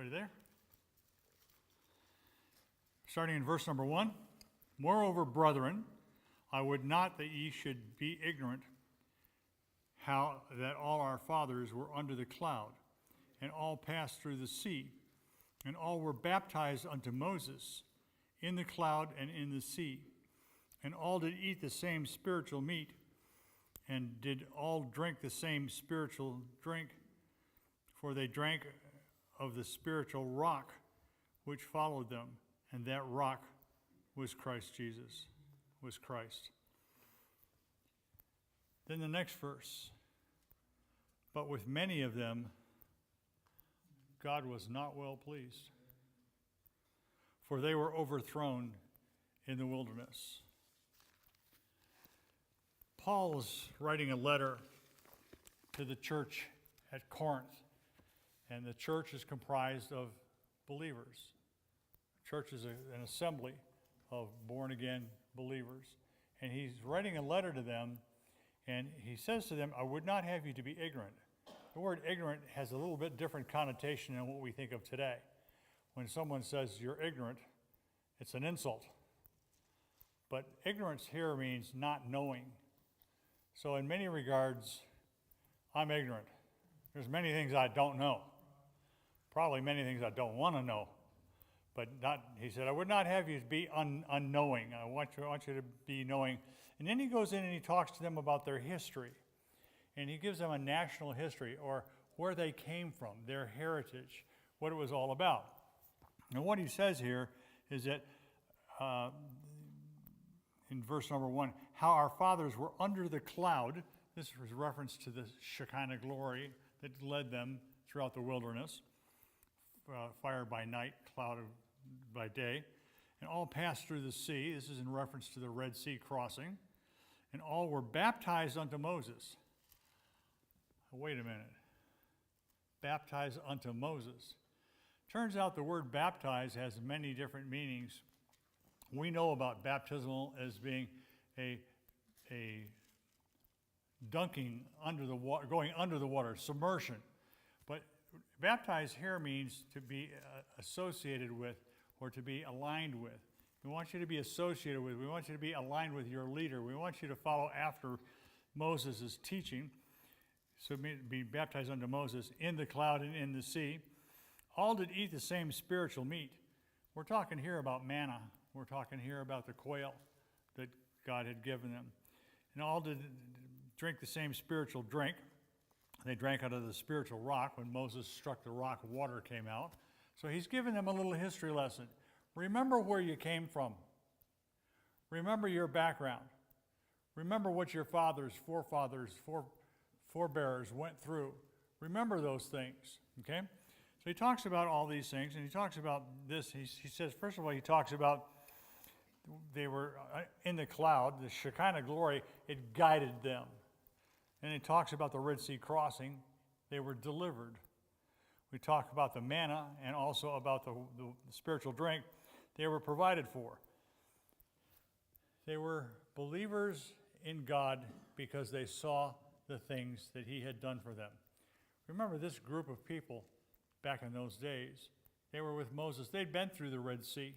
Everybody there? Starting in verse number 1. Moreover, brethren, I would not that ye should be ignorant how that all our fathers were under the cloud, and all passed through the sea, and all were baptized unto Moses in the cloud and in the sea, and all did eat the same spiritual meat, and did all drink the same spiritual drink, for they drank of the spiritual rock which followed them, and that rock was Christ Jesus, was Christ. Then the next verse, but with many of them God was not well pleased, for they were overthrown in the wilderness. Paul is writing a letter to the church at Corinth, and the church is comprised of believers. The church is an assembly of born-again believers, and he's writing a letter to them, and he says to them, I would not have you to be ignorant. The word ignorant has a little bit different connotation than what we think of today. When someone says you're ignorant, it's an insult. But ignorance here means not knowing. So in many regards, I'm ignorant. There's many things I don't know. Probably many things I don't want to know. But not, he said, I would not have you be unknowing. I want you to be knowing. And then he goes in and he talks to them about their history. And he gives them a national history, or where they came from, their heritage, what it was all about. And what he says here is that in verse number 1, how our fathers were under the cloud. This was reference to the Shekinah glory that led them throughout the wilderness. Fire by night, cloud by day. And all passed through the sea. This is in reference to the Red Sea crossing. And all were baptized unto Moses. Wait a minute. Baptized unto Moses. Turns out the word baptize has many different meanings. We know about baptismal as being a dunking under the water, going under the water, submersion. But baptize here means to be associated with or to be aligned with. We want you to be associated with. We want you to be aligned with your leader. We want you to follow after Moses' teaching. So be baptized unto Moses in the cloud and in the sea. All did eat the same spiritual meat. We're talking here about manna. We're talking here about the quail that God had given them. And all did drink the same spiritual drink. They drank out of the spiritual rock. When Moses struck the rock, water came out. So he's giving them a little history lesson. Remember where you came from. Remember your background. Remember what your fathers, forebears went through. Remember those things, okay? So he talks about all these things, and he talks about this. He says, first of all, he talks about they were in the cloud, the Shekinah glory, it guided them. And he talks about the Red Sea crossing. They were delivered. We talk about the manna and also about the spiritual drink. They were provided for. They were believers in God because they saw the things that he had done for them. Remember this group of people back in those days. They were with Moses. They'd been through the Red Sea.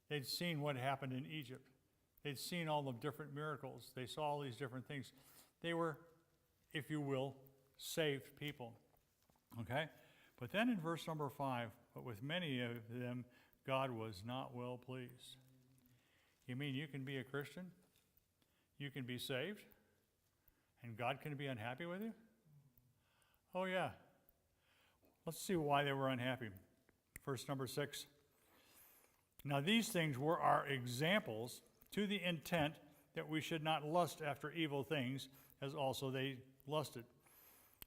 They'd seen what happened in Egypt. They'd seen all the different miracles. They saw all these different things. They were, if you will, saved people. Okay? But then in verse number 5, but with many of them, God was not well pleased. You mean you can be a Christian? You can be saved? And God can be unhappy with you? Oh, yeah. Let's see why they were unhappy. Verse number 6. Now these things were our examples to the intent that we should not lust after evil things, as also they lusted.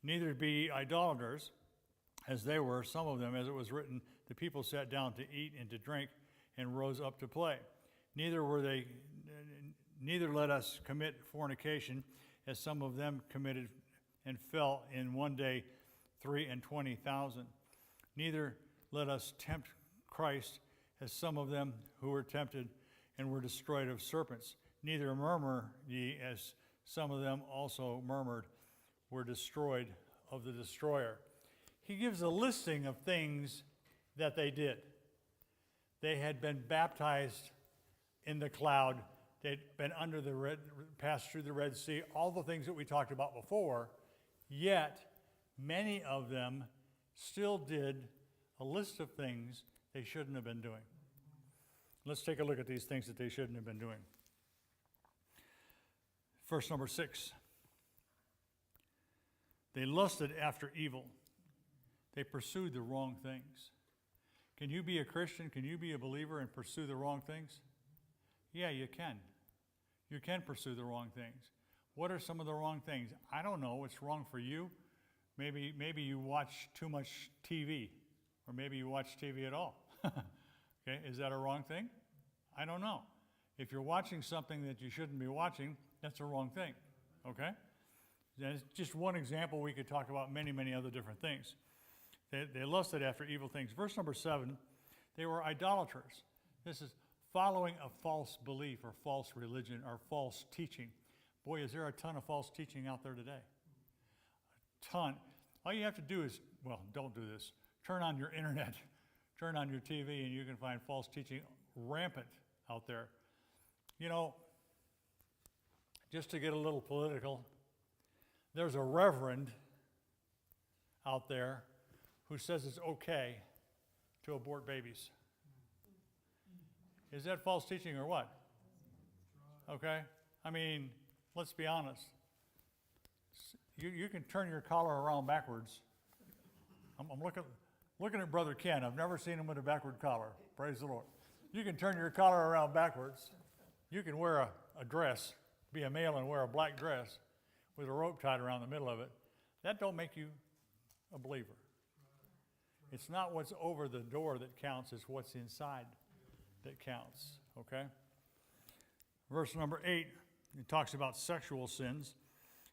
Neither be idolaters, as they were, some of them, as it was written, the people sat down to eat and to drink and rose up to play. Neither let us commit fornication, as some of them committed and fell in one day 23,000. Neither let us tempt Christ, as some of them who were tempted and were destroyed of serpents. Neither murmur ye, as some of them also murmured, were destroyed of the destroyer. He gives a listing of things that they did. They had been baptized in the cloud. They'd been passed through the Red Sea, all the things that we talked about before, yet many of them still did a list of things they shouldn't have been doing. Let's take a look at these things that they shouldn't have been doing. Verse number 6. They lusted after evil. They pursued the wrong things. Can you be a Christian? Can you be a believer and pursue the wrong things? Yeah, you can. You can pursue the wrong things. What are some of the wrong things? I don't know what's wrong for you. Maybe you watch too much TV, or maybe you watch TV at all. Okay, is that a wrong thing? I don't know. If you're watching something that you shouldn't be watching, that's a wrong thing. Okay? That's just one example. We could talk about many, many other different things. They lusted after evil things. Verse number 7, they were idolaters. This is following a false belief or false religion or false teaching. Boy, is there a ton of false teaching out there today. A ton. All you have to do is, well, don't do this. Turn on your internet, turn on your TV, and you can find false teaching rampant out there. You know, just to get a little political, there's a reverend out there who says it's okay to abort babies. Is that false teaching or what? Okay? I mean, let's be honest. You can turn your collar around backwards. I'm looking at Brother Ken. I've never seen him with a backward collar. Praise the Lord. You can turn your collar around backwards. You can wear a dress, be a male and wear a black dress with a rope tied around the middle of it. That don't make you a believer. It's not what's over the door that counts, it's what's inside that counts, okay? Verse number 8, it talks about sexual sins,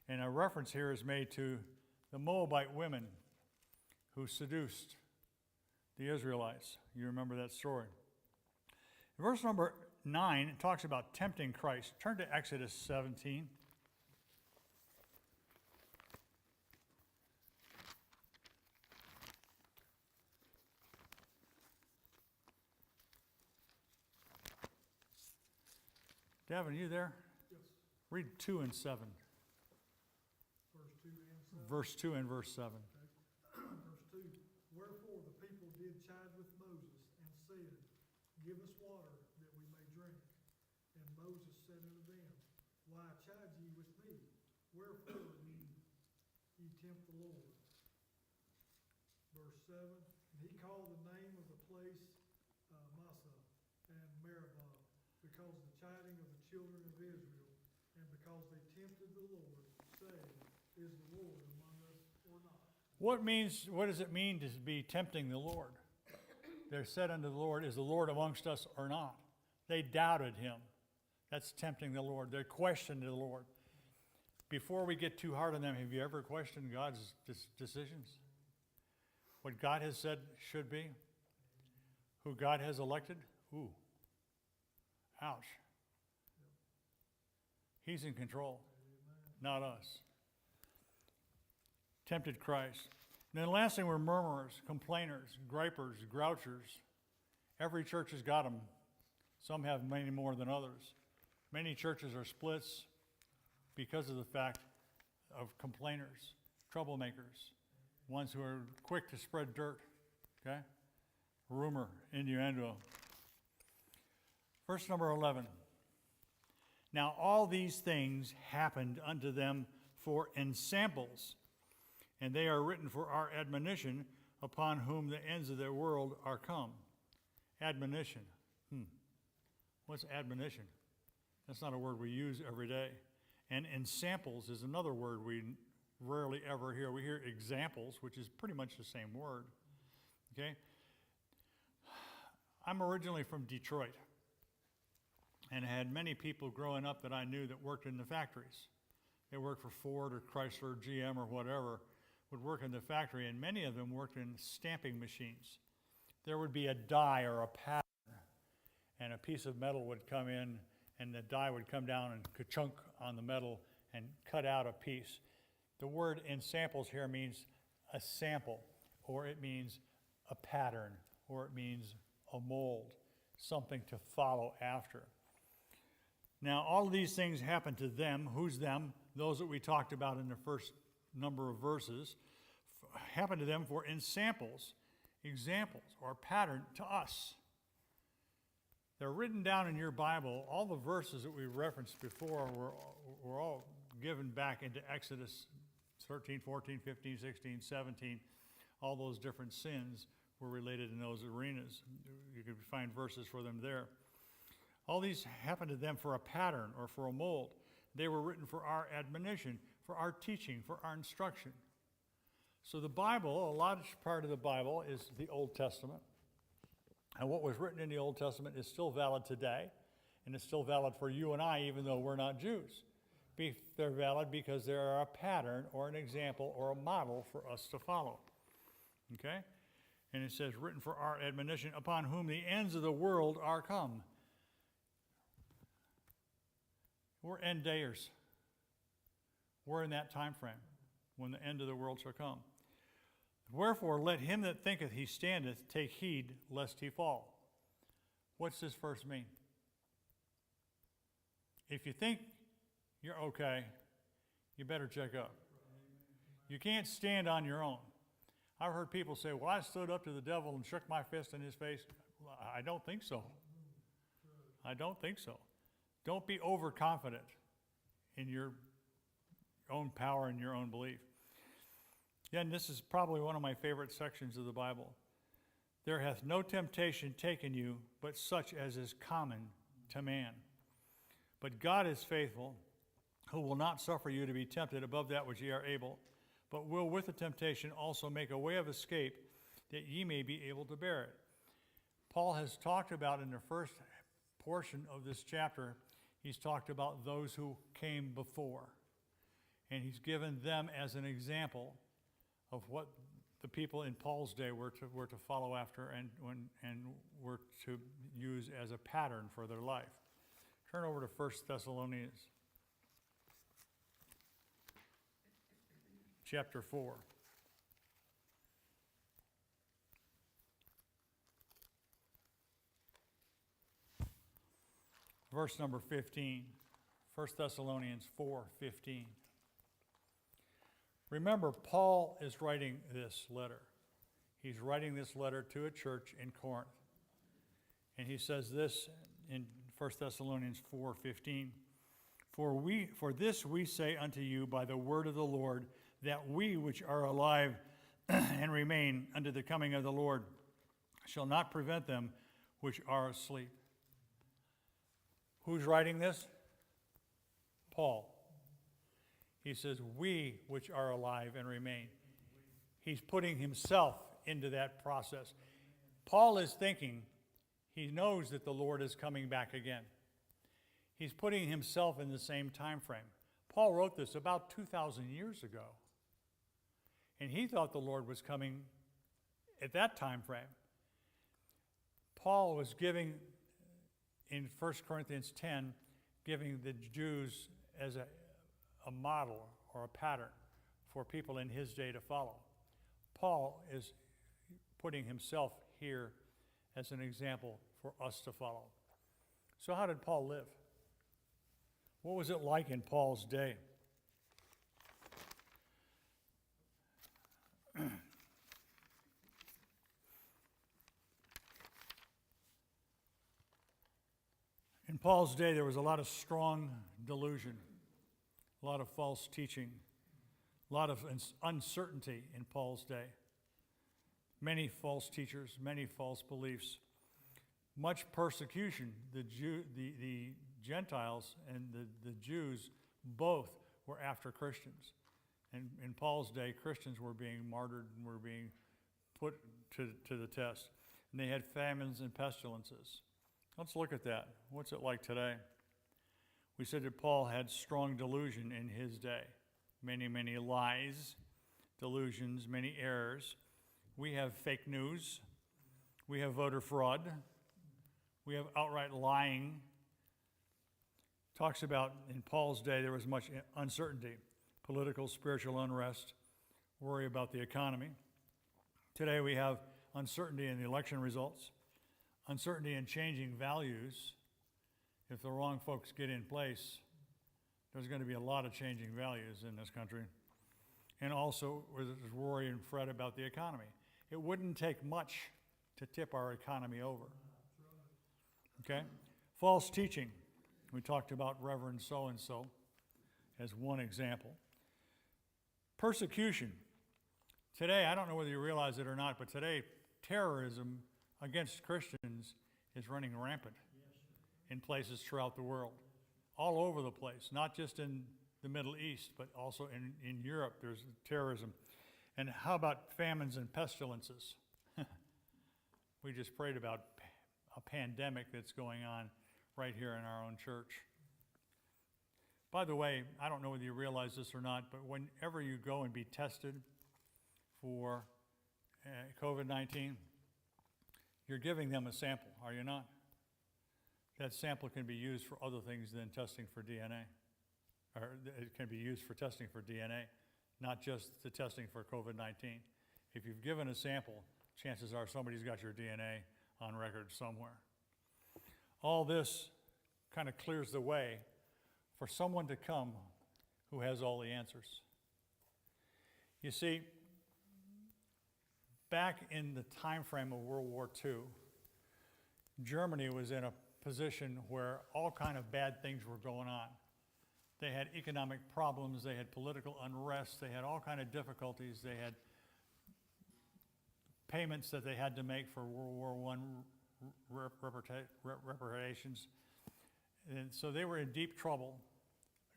and a reference here is made to the Moabite women who seduced the Israelites. You remember that story. In verse number 9, it talks about tempting Christ. Turn to Exodus 17. Devin, you there? Yes. Read 2 and 7. Verse 2 and 7. Verse 2 and verse 7. Okay. Verse 2. Wherefore the people did chide with Moses and said, Give us water that we may drink. And Moses said unto them, Why chide ye with me? Wherefore ye tempt the Lord? Verse 7. And he called the name of the place Massah and Meribah, because the chiding of the children of Israel, and because they tempted the Lord, saying, Is the Lord among us or not? What does it mean to be tempting the Lord? They said unto the Lord, Is the Lord amongst us or not? They doubted him. That's tempting the Lord. They questioned the Lord. Before we get too hard on them, have you ever questioned God's decisions? What God has said should be? Who God has elected? Ooh. Ouch. He's in control, not us. Tempted Christ. And then the last thing, we're murmurers, complainers, gripers, grouchers. Every church has got them. Some have many more than others. Many churches are splits because of the fact of complainers, troublemakers, ones who are quick to spread dirt, okay? Rumor, innuendo. Verse number 11. Now all these things happened unto them for ensamples, and they are written for our admonition, upon whom the ends of the world are come. Admonition. What's admonition? That's not a word we use every day. And ensamples is another word we rarely ever hear. We hear examples, which is pretty much the same word. Okay? I'm originally from Detroit, and had many people growing up that I knew that worked in the factories. They worked for Ford or Chrysler or GM or whatever, would work in the factory, and many of them worked in stamping machines. There would be a die or a pattern, and a piece of metal would come in, and the die would come down and ka-chunk on the metal and cut out a piece. The word in samples here means a sample, or it means a pattern, or it means a mold, something to follow after. Now, all of these things happen to them. Who's them? Those that we talked about in the first number of verses happen to them for examples, or pattern to us. They're written down in your Bible. All the verses that we referenced before were all given back into Exodus 13, 14, 15, 16, 17. All those different sins were related in those arenas. You could find verses for them there. All these happened to them for a pattern or for a mold. They were written for our admonition, for our teaching, for our instruction. So the Bible, a large part of the Bible is the Old Testament. And what was written in the Old Testament is still valid today, and it's still valid for you and I, even though we're not Jews. They're valid because they're a pattern or an example or a model for us to follow. Okay? And it says, written for our admonition, upon whom the ends of the world are come. We're end dayers. We're in that time frame when the end of the world shall come. Wherefore, let him that thinketh he standeth take heed lest he fall. What's this verse mean? If you think you're okay, you better check up. You can't stand on your own. I've heard people say, well, I stood up to the devil and shook my fist in his face. I don't think so. I don't think so. Don't be overconfident in your own power and your own belief. Again, this is probably one of my favorite sections of the Bible. There hath no temptation taken you, but such as is common to man. But God is faithful, who will not suffer you to be tempted above that which ye are able, but will with the temptation also make a way of escape, that ye may be able to bear it. Paul has talked about in the first portion of this chapter, he's talked about those who came before. And he's given them as an example of what the people in Paul's day were to follow after and were to use as a pattern for their life. Turn over to 1 Thessalonians chapter 4. Verse number 15. 1 Thessalonians 4:15. Remember, Paul is writing this letter. He's writing this letter to a church in Corinth. And he says this in 1 Thessalonians 4:15. For this we say unto you by the word of the Lord, that we which are alive and remain unto the coming of the Lord shall not prevent them which are asleep. Who's writing this? Paul. He says, we which are alive and remain. He's putting himself into that process. Paul is thinking, he knows that the Lord is coming back again. He's putting himself in the same time frame. Paul wrote this about 2,000 years ago. And he thought the Lord was coming at that time frame. Paul was giving, in 1 Corinthians 10, giving the Jews as a model or a pattern for people in his day to follow. Paul is putting himself here as an example for us to follow. So how did Paul live? What was it like in Paul's day? In Paul's day, there was a lot of strong delusion, a lot of false teaching, a lot of uncertainty in Paul's day. Many false teachers, many false beliefs, much persecution. The Gentiles and the Jews both were after Christians. And in Paul's day, Christians were being martyred and were being put to the test. And they had famines and pestilences. Let's look at that. What's it like today? We said that Paul had strong delusion in his day. Many, many lies, delusions, many errors. We have fake news. We have voter fraud. We have outright lying. Talks about in Paul's day there was much uncertainty, political, spiritual unrest, worry about the economy. Today we have uncertainty in the election results, uncertainty in changing values. If the wrong folks get in place, there's going to be a lot of changing values in this country. And also, there's worry and fret about the economy. It wouldn't take much to tip our economy over. Okay? False teaching. We talked about Reverend so-and-so as one example. Persecution. Today, I don't know whether you realize it or not, but today, terrorism against Christians is running rampant in places throughout the world, all over the place, not just in the Middle East, but also in Europe, there's terrorism. And how about famines and pestilences? We just prayed about a pandemic that's going on right here in our own church. By the way, I don't know whether you realize this or not, but whenever you go and be tested for COVID-19, you're giving them a sample, are you not? That sample can be used for other things than testing for DNA. Or it can be used for testing for DNA, not just the testing for COVID-19. If you've given a sample, chances are somebody's got your DNA on record somewhere. All this kind of clears the way for someone to come who has all the answers. You see, back in the time frame of World War II, Germany was in a position where all kind of bad things were going on. They had economic problems, they had political unrest, they had all kind of difficulties, they had payments that they had to make for World War I reparations. And so they were in deep trouble,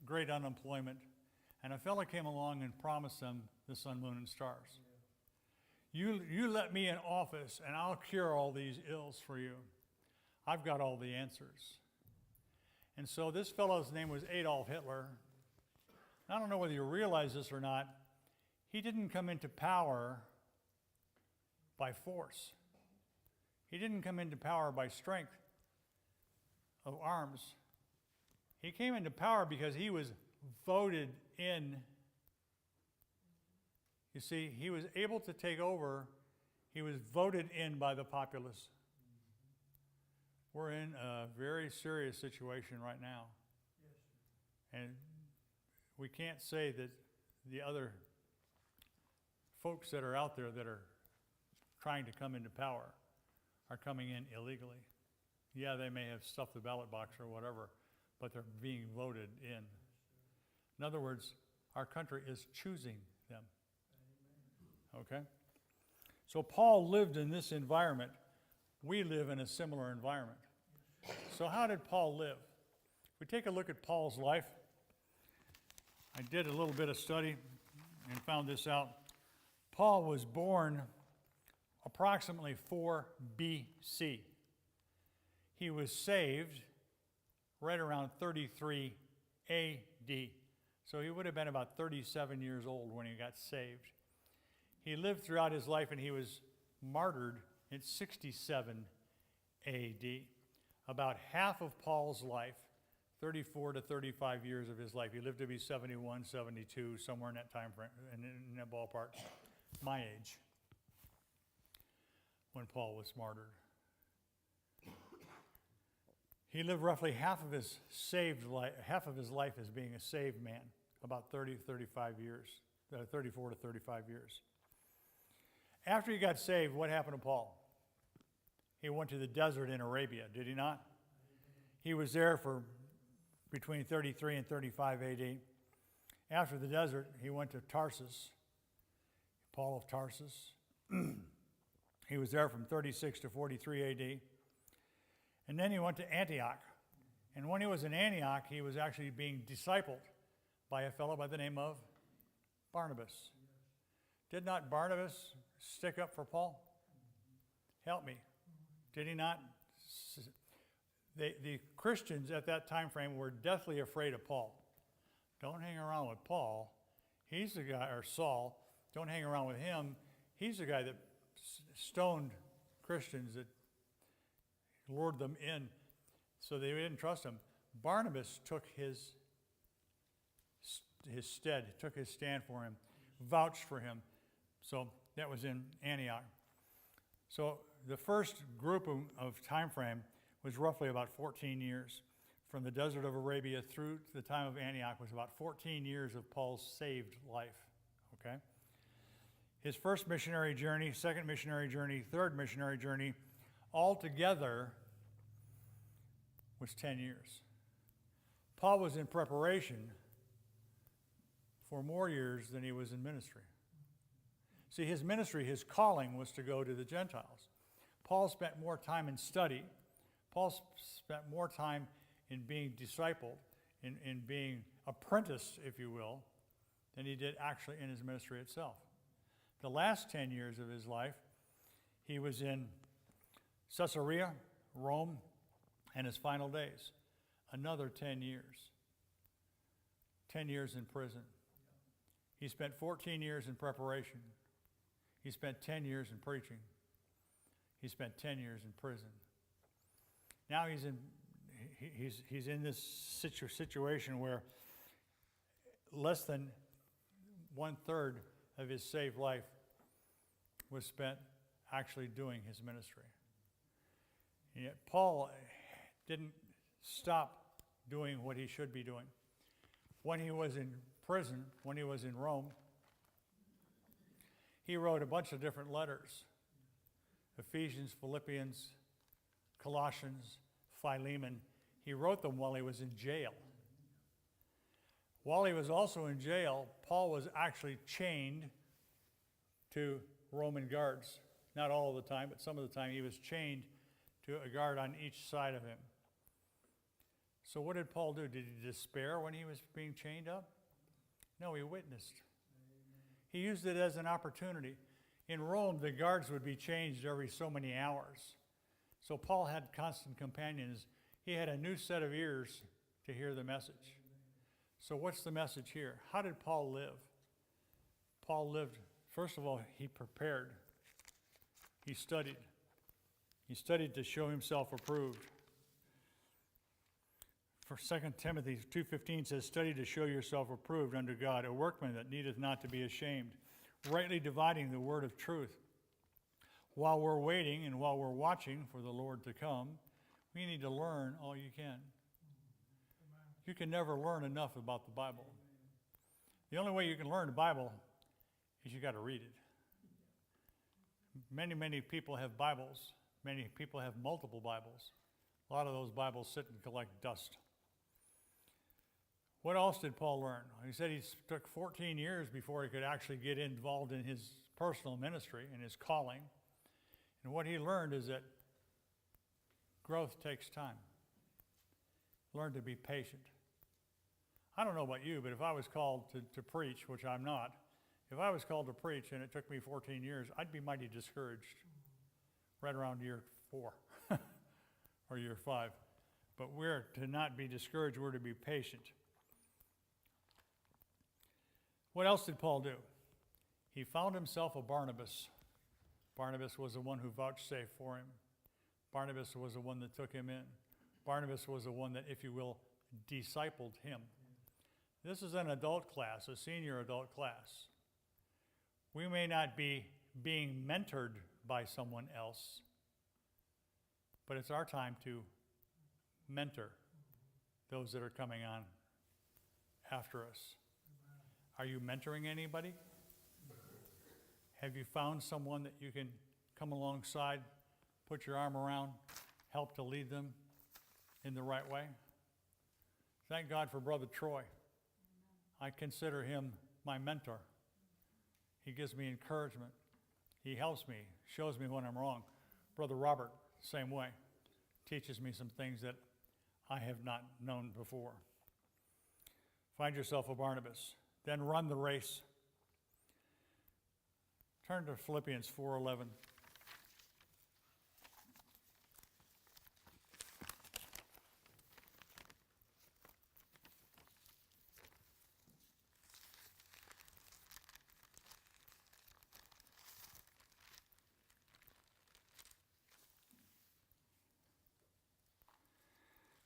great unemployment, and a fellow came along and promised them the sun, moon, and stars. You let me in office and I'll cure all these ills for you. I've got all the answers. And so this fellow's name was Adolf Hitler. I don't know whether you realize this or not. He didn't come into power by force. He didn't come into power by strength of arms. He came into power because he was voted in. You see, he was able to take over. He was voted in by the populace. We're in a very serious situation right now. And we can't say that the other folks that are out there that are trying to come into power are coming in illegally. Yeah, they may have stuffed the ballot box or whatever, but they're being voted in. In other words, our country is choosing them. Okay? So Paul lived in this environment. We live in a similar environment. So how did Paul live? If we take a look at Paul's life, I did a little bit of study and found this out. Paul was born approximately 4 BC. He was saved right around 33 AD. So he would have been about 37 years old when he got saved. He lived throughout his life and he was martyred in 67 AD. About half of Paul's life, 34 to 35 years of his life. He lived to be 71, 72, somewhere in that time frame, in that ballpark. My age, when Paul was martyred. He lived roughly half of his life as being a saved man, about 34 to 35 years. After he got saved, what happened to Paul? He went to the desert in Arabia, did he not? He was there for between 33 and 35 AD. After the desert, he went to Tarsus, Paul of Tarsus. He was there from 36 to 43 AD. And then he went to Antioch. And when he was in Antioch, he was actually being discipled by a fellow by the name of Barnabas. Did not Barnabas stick up for Paul? Help me. Did he not? The Christians at that time frame were deathly afraid of Paul. Don't hang around with Paul. He's the guy, or Saul. Don't hang around with him. He's the guy that stoned Christians, that lured them in, so they didn't trust him. Barnabas took his stead, took his stand for him, vouched for him. So that was in Antioch. So the first group of time frame was roughly about 14 years. From the desert of Arabia through to the time of Antioch was about 14 years of Paul's saved life, okay? His first missionary journey, second missionary journey, third missionary journey, altogether was 10 years. Paul was in preparation for more years than he was in ministry. See, his ministry, his calling was to go to the Gentiles. Paul spent more time in study. Paul spent more time in being discipled, in being apprenticed, if you will, than he did actually in his ministry itself. The last 10 years of his life, he was in Caesarea, Rome, and his final days. Another 10 years. 10 years in prison. He spent 14 years in preparation. He spent 10 years in preaching. He spent 10 years in prison. Now he's in this situation where less than 1/3 of his saved life was spent actually doing his ministry. And yet Paul didn't stop doing what he should be doing. When he was in prison, when he was in Rome, he wrote a bunch of different letters. Ephesians, Philippians, Colossians, Philemon. He wrote them while he was in jail. While he was also in jail, Paul was actually chained to Roman guards. Not all of the time, but some of the time he was chained to a guard on each side of him. So what did Paul do? Did he despair when he was being chained up? No, he witnessed. He used it as an opportunity. In Rome, the guards would be changed every so many hours. So Paul had constant companions. He had a new set of ears to hear the message. So what's the message here? How did Paul live? Paul lived, first of all, he prepared. He studied. He studied to show himself approved. For 2 Timothy 2:15 says, "Study to show yourself approved unto God, a workman that needeth not to be ashamed, rightly dividing the word of truth." While we're waiting and while we're watching for the Lord to come, we need to learn all you can. You can never learn enough about the Bible. The only way you can learn the Bible is you got to read it. Many people have Bibles. Many people have multiple Bibles. A lot of those Bibles sit and collect dust. What else did Paul learn? He said he took 14 years before he could actually get involved in his personal ministry and his calling. And what he learned is that growth takes time. Learn to be patient. I don't know about you, but if I was called to preach, which I'm not, if I was called to preach and it took me 14 years, I'd be mighty discouraged right around year 4 or year 5. But we're to not be discouraged, we're to be patient. What else did Paul do? He found himself a Barnabas. Barnabas was the one who vouchsafed for him. Barnabas was the one that took him in. Barnabas was the one that, if you will, discipled him. This is an adult class, a senior adult class. We may not be being mentored by someone else, but it's our time to mentor those that are coming on after us. Are you mentoring anybody? Have you found someone that you can come alongside, put your arm around, help to lead them in the right way? Thank God for Brother Troy. I consider him my mentor. He gives me encouragement. He helps me, shows me when I'm wrong. Brother Robert, same way, teaches me some things that I have not known before. Find yourself a Barnabas. Then run the race. Turn to Philippians 4:11.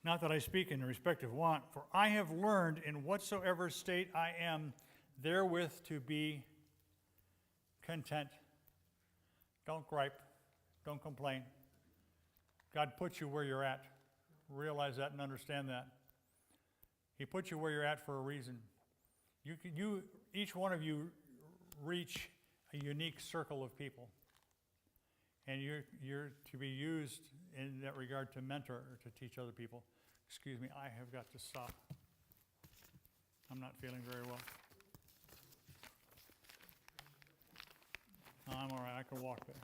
Not that I speak in respect of want, for I have learned in whatsoever state I am, therewith to be content. Don't gripe. Don't complain. God put you where you're at. Realize that and understand that. He put you where you're at for a reason. Each one of you reach a unique circle of people. And you're to be used in that regard to mentor or to teach other people. Excuse me, I have got to stop. I'm not feeling very well. No, I'm all right, I can walk there.